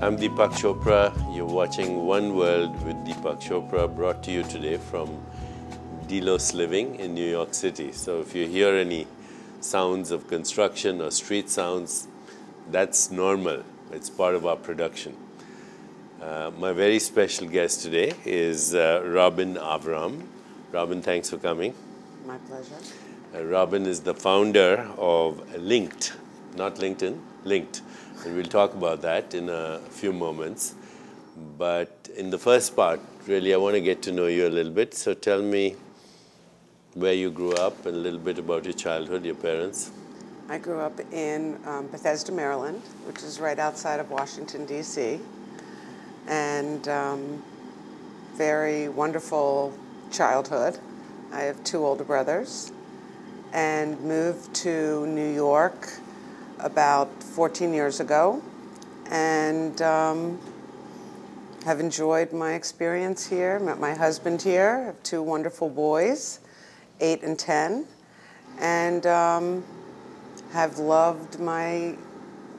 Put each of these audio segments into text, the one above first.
I'm Deepak Chopra. You're watching One World with Deepak Chopra, brought to you today from Delos Living in New York City. So if you hear any sounds of construction or street sounds, that's normal. It's part of our production. My very special guest today is Dubin Avram. Dubin, thanks for coming. My pleasure. Dubin is the founder of Linked, not LinkedIn, Linked. And we'll talk about that in a few moments. But in the first part, really, I want to get to know you a little bit. So tell me where you grew up and a little bit about your childhood, your parents. I grew up in Bethesda, Maryland, which is right outside of Washington, D.C. And very wonderful childhood. I have two older brothers and moved to New York about 14 years ago, and have enjoyed my experience here. Met my husband here, have two wonderful boys, 8 and 10, and have loved my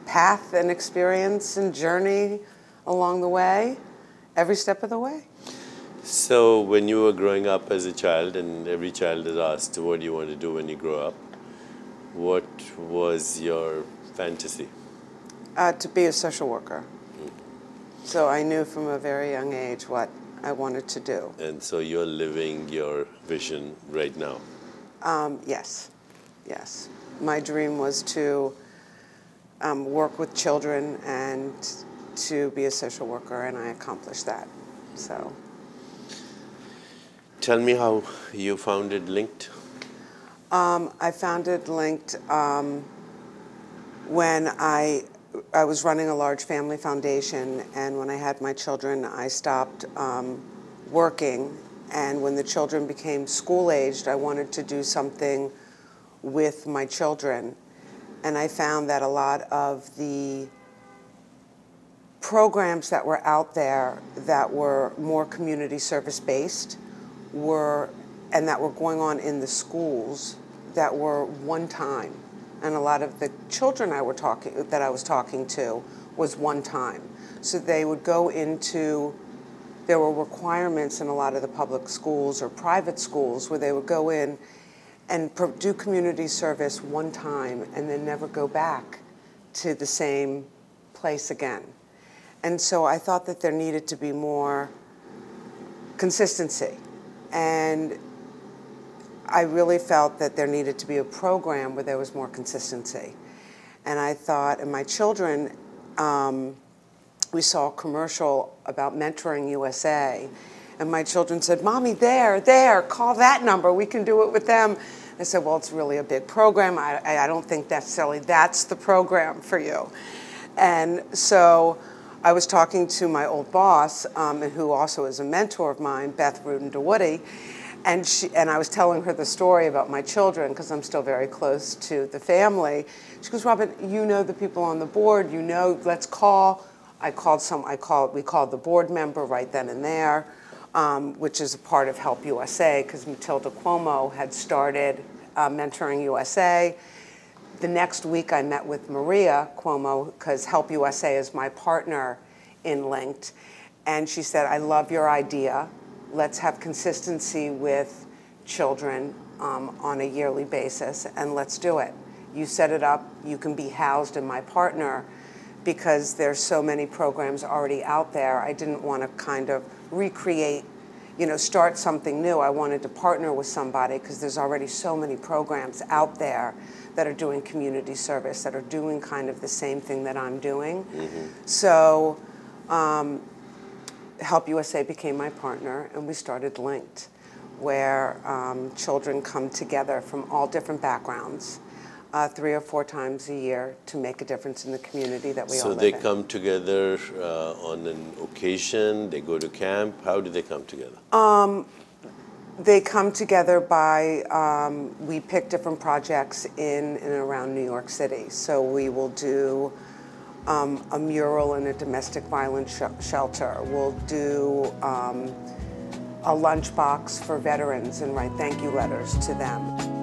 path and experience and journey along the way, every step of the way. So when you were growing up as a child, and every child is asked, what do you want to do when you grow up? What was your fantasy? To be a social worker. So I knew from a very young age what I wanted to do. And so you're living your vision right now? Yes, yes. My dream was to work with children and to be a social worker, and I accomplished that. So. Tell me how you founded Linked. I founded Linked when I was running a large family foundation, and when I had my children, I stopped working. And when the children became school-aged, I wanted to do something with my children. And I found that a lot of the programs that were out there that were more community service-based and that were going on in the schools that were one time. And a lot of the children that I was talking to was one time. So they would go into, there were requirements in a lot of the public schools or private schools where they would go in and do community service one time and then never go back to the same place again. And so I thought that there needed to be more consistency. And I really felt that there needed to be a program where there was more consistency. And I thought, and my children, we saw a commercial about Mentoring USA, and my children said, "Mommy, there, call that number, we can do it with them." I said, well, it's really a big program. I don't think necessarily that's the program for you. And so I was talking to my old boss, who also is a mentor of mine, Beth Rudin-DeWoody, and I was telling her the story about my children because I'm still very close to the family. She goes, "Robin, you know the people on the board. You know, let's call." We called the board member right then and there, which is a part of Help USA because Matilda Cuomo had started Mentoring USA. The next week I met with Maria Cuomo because Help USA is my partner in Linked, and she said, "I love your idea. Let's have consistency with children on a yearly basis, and let's do it. You set it up, you can be housed in my partner because there's so many programs already out there. I didn't want to kind of recreate, start something new. I wanted to partner with somebody because there's already so many programs out there that are doing community service, that are doing kind of the same thing that I'm doing." Mm-hmm. So Help USA became my partner, and we started Linked, where children come together from all different backgrounds 3 or 4 times a year to make a difference in the community that we all live in. So they come together on an occasion, they go to camp. How do they come together? They come together by, we pick different projects in and around New York City. So we will do a mural in a domestic violence shelter. We'll do a lunchbox for veterans and write thank you letters to them.